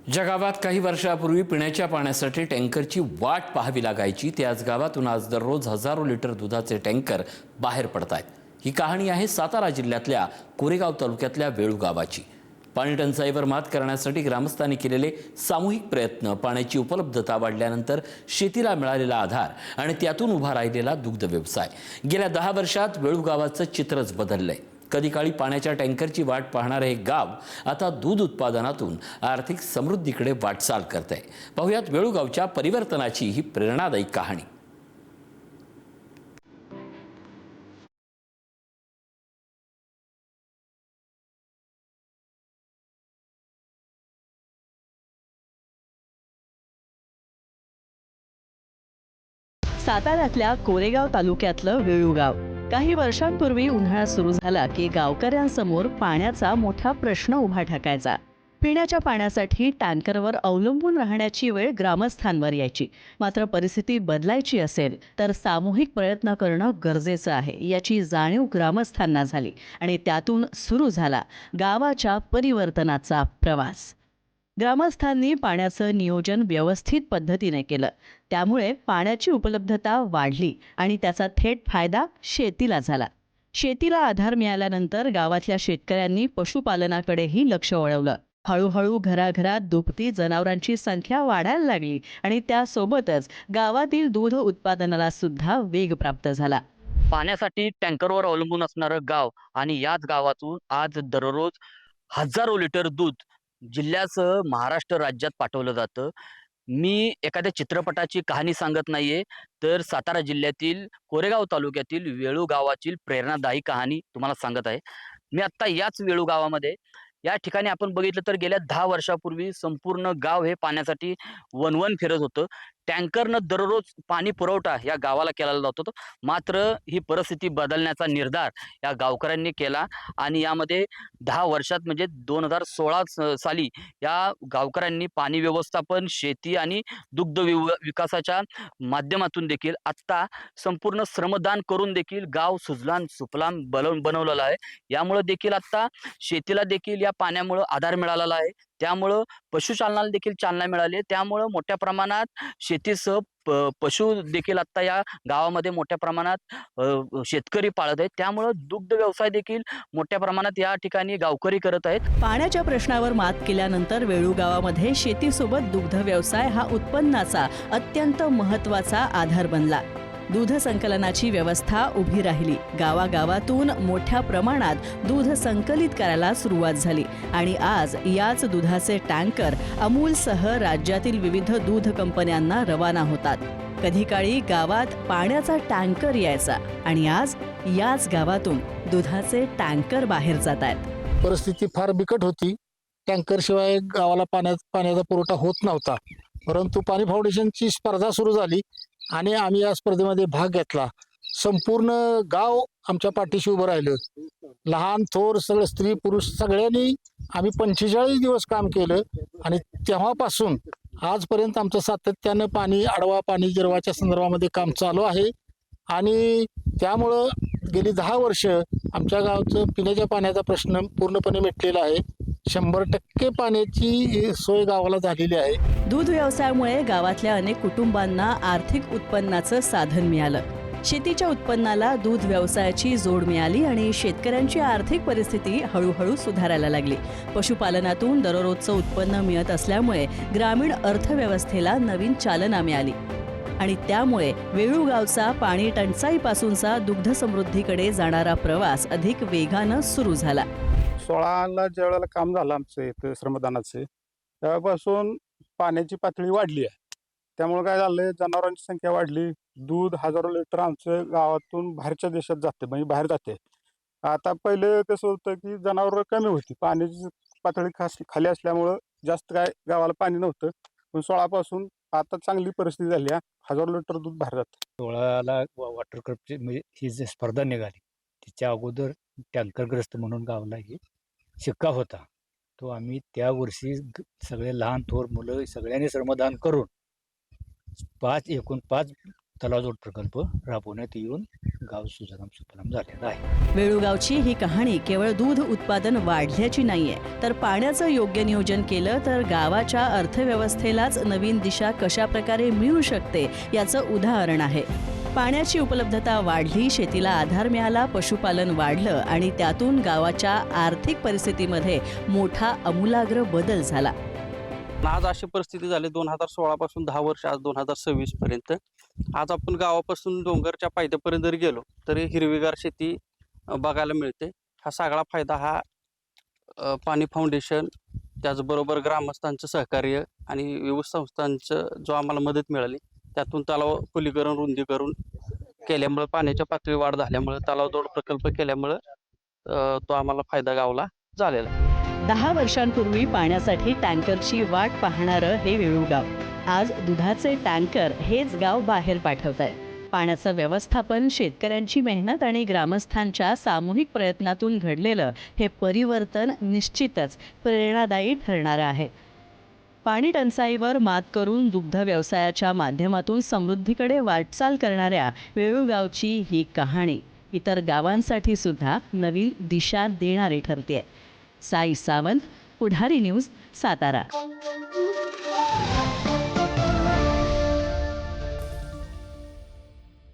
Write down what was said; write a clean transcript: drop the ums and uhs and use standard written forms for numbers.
ज्या गावात काही वर्षापूर्वी पिण्याच्या पाण्यासाठी टँकरची वाट पाहावी लागायची, त्याच गावातून आज दररोज हजारो लिटर दुधाचे टँकर बाहेर पडत आहेत। ही कहाणी आहे सातारा जिल्ह्यातल्या कोरेगाव तालुक्यातल्या वेळू गावाची। पाणी टंचाईवर मात करण्यासाठी ग्रामस्थांनी केलेले सामूहिक प्रयत्न, पाण्याची उपलब्धता वाढल्यानंतर शेतीला मिळालेला आधार आणि त्यातून उभा राहिलेला दुग्ध व्यवसाय, गेल्या 10 वर्षात वेळू गावाचं चित्रच बदललंय। कधी काळी पाण्याच्या टँकरची वाट पाहणारे हे गाव आता दूध उत्पादनातून आर्थिक समृद्धीकडे वाटचाल करतंय। पाहुयात वेळू गावच्या परिवर्तनाची ही प्रेरणादायी कहाणी। साताऱ्यातल्या कोरेगाव तालुक्यातलं वेळू गाव। काही वर्षांपूर्वी उन्हाळा सुरू झाला की गावकऱ्यांसमोर पाण्याचा मोठा प्रश्न उभा ठाकायचा। पिण्याच्या पाण्यासाठी टँकरवर अवलंबून राहण्याची वेळ ग्रामस्थांवर यायची। मात्र परिस्थिती बदलायची असेल तर सामूहिक प्रयत्न करणं गरजेचं आहे, याची जाणीव ग्रामस्थांना झाली आणि त्यातून सुरू झाला गावाच्या परिवर्तनाचा प्रवास। ग्रामस्थांनी पाण्याचं नियोजन व्यवस्थित पद्धतीने केलं, त्यामुळे पाण्याची उपलब्धता वाढली आणि त्याचा थेट फायदा शेतीला झाला। शेतीला आधार मिळाल्यानंतर गावातल्या शेतकऱ्यांनी पशुपालनाकडेही लक्ष वळवलं। हळूहळू घराघरात दुभती जनावरांची संख्या वाढायला लागली आणि त्यासोबतच गावातील दूध उत्पादनाला सुद्धा वेग प्राप्त झाला। पाण्यासाठी टँकरवर अवलंबून असणारं गाव आणि याच गावातून आज दररोज हजारो लिटर दूध जिल्ह्यासह महाराष्ट्र राज्यात पाठवलं जातं। मी एखाद्या चित्रपटाची कहाणी सांगत नाहीये, तर सातारा जिल्ह्यातील कोरेगाव तालुक्यातील वेळू गावाची प्रेरणादायी कहाणी तुम्हाला सांगत आहे। मी आत्ता याच वेळू गावामध्ये, या ठिकाणी आपण बघितलं तर गेल्या 10 वर्षापूर्वी संपूर्ण गाव हे पाण्यासाठी वणवण फिरत होतं। टँकरनं दररोज पाणी पुरवठा या गावाला केला जात होता। मात्र ही परिस्थिती बदलण्याचा निर्धार या गावकऱ्यांनी केला आणि यामध्ये 10 वर्षात म्हणजे 2016 साली या गावकऱ्यांनी पाणी व्यवस्थापन, शेती आणि दुग्ध विकासाच्या माध्यमातून देखील आत्ता संपूर्ण श्रमदान करून देखील गाव सुजलाम सुफलाम बनवलेलं आहे। यामुळे देखील आत्ता शेतीला देखील या पाण्यामुळे आधार मिळालेला आहे। त्यामुळं पशुचालनाला देखील चालना मिळाली। त्यामुळं मोठ्या प्रमाणात शेतीसह पशु देखील आता या गावामध्ये मोठ्या प्रमाणात शेतकरी पाळत आहेत। त्यामुळं दुग्ध व्यवसाय देखील मोठ्या प्रमाणात या ठिकाणी गावकरी करत आहेत। पाण्याच्या प्रश्नावर मात केल्यानंतर वेळू गावामध्ये शेतीसोबत दुग्ध व्यवसाय हा उत्पन्नाचा अत्यंत महत्त्वाचा आधार बनला। दूध संकलनाची व्यवस्था उभी राहिली। गावागावातून मोठ्या प्रमाणात दूध संकलित करायला सुरुवात झाली आणि आज याच दुधाचे टँकर अमूलसह राज्यातील विविध दूध कंपन्यांना रवाना होतात। कधी काळी गावात पाण्याचा टँकर यायचा आणि आज याच गावातून दुधाचे टँकर बाहेर जात आहेत। परिस्थिती फार बिकट होती। टँकर शिवाय गावाला पाण्याचा पुरवठा होत नव्हता। परंतु पाणी फाउंडेशनची स्पर्धा सुरू झाली आणि आम्ही या स्पर्धेमध्ये भाग घेतला। संपूर्ण गाव आमच्या पाठीशी उभं राहिलं। लहान थोर सगळे, स्त्री पुरुष सगळ्यांनी आम्ही 45 दिवस काम केलं आणि तेव्हापासून आजपर्यंत आमचं सातत्यानं पाणी आडवा, पाणी जिरवाच्या संदर्भामध्ये काम चालू आहे आणि त्यामुळं गेली 10 वर्ष आमच्या गावचं पिण्याच्या पाण्याचा प्रश्न पूर्णपणे मिटलेला आहे। 100% पाण्याची सोय गावाला झालेली आहे। दूध व्यवसायामुळे गावातल्या अनेक कुटुंबांना आर्थिक उत्पन्नाचं साधन मिळालं। शेतीच्या उत्पन्नाला दूध व्यवसायाची जोड मिळाली आणि शेतकऱ्यांची आर्थिक परिस्थिती हळूहळू सुधारायला लागली। पशुपालनातून दररोजचं उत्पन्न मिळत असल्यामुळे ग्रामीण अर्थव्यवस्थेला नवीन चालना मिळाली आणि त्यामुळे वेळू गावचा पाणी टंचाईपासूनचा दुग्ध समृद्धीकडे जाणारा प्रवास अधिक वेगानं सुरू झाला। 16ला ज्या वेळेला काम झालं आमचं इथं श्रमदानाचे, तेव्हापासून पाण्याची पातळी वाढली आहे। त्यामुळे काय झालं, जनावरांची संख्या वाढली। दूध हजारो लिटर आमचं गावातून बाहेरच्या देशात जाते, म्हणजे बाहेर जाते। आता पहिले कसं होतं की जनावरं कमी होती, पाण्याची पातळी खाली असल्यामुळं जास्त काय गावाला पाणी नव्हतं। पण 16 पासून आता चांगली परिस्थिती झाली आहे, हजारो लिटर दूध बाहेर जातं। 16ला वॉटर कपची म्हणजे ही जी स्पर्धा निघाली, तिच्या अगोदर टँकरग्रस्त म्हणून गावाला ही शिक्का होता। तो आम्ही त्या वर्षी सगळे लहान थोर मुलं सगळ्यांनी श्रमदान करून एकूण 5 तलावजोड प्रकल्प राबवण्यात येऊन गाव सुजलाम सुफलाम झालेलं आहे. वेळूगावची ही कहाणी केवळ दूध उत्पादन वाढल्याची नाहीये, तर पाण्याचं योग्य नियोजन केलं तर गावाच्या अर्थव्यवस्थेलाच नवीन दिशा कशा प्रकारे मिळू शकते याचं उदाहरण आहे. पाण्याची उपलब्धता वाढली, शेतीला आधार मिळाला, पशुपालन वाढलं आणि त्यातून गावाच्या आर्थिक परिस्थितीमध्ये मोठा आमूलाग्र बदल झाला. आज अशी परिस्थिती झाली 2016 पासून 10 वर्ष, आज 2026 पर्यंत. आज आपण गावापासून डोंगरच्या पायथ्यापर्यंत जरी गेलो तरी हिरवीगार शेती बघायला मिळते. हा सगळा फायदा हा पाणी फाउंडेशन, त्याचबरोबर ग्रामस्थांचं सहकार्य आणि विविध संस्थांचं जो आम्हाला मदत मिळाली, त्यातून तलाव खोलीकरण, रुंदीकरण केल्यामुळं, पाण्याच्या पातळी वाढ झाल्यामुळं, तलावजोड प्रकल्प केल्यामुळं तो आम्हाला फायदा गावला झालेला आहे. 10 वर्षांपूर्वी पाण्यासाठी टँकरची वाट पाहणारं हे वेळूगाव आज दुधाचे टँकर हेच गाव बाहेर पाठवत आहे. पाण्याचं व्यवस्थापन, शेतकऱ्यांची मेहनत आणि ग्रामस्थांच्या सामूहिक प्रयत्नातून घडलेलं हे परिवर्तन निश्चितच प्रेरणादायी ठरणारं आहे. पाणी टंचाईवर मात करून दुग्ध व्यवसायाच्या माध्यमातून समृद्धीकडे वाटचाल करणाऱ्या वेळूगावची ही कहाणी इतर गावांसाठी सुद्धा नवी दिशा देणारी ठरते. साई सावंत, पुढारी न्यूज, सातारा.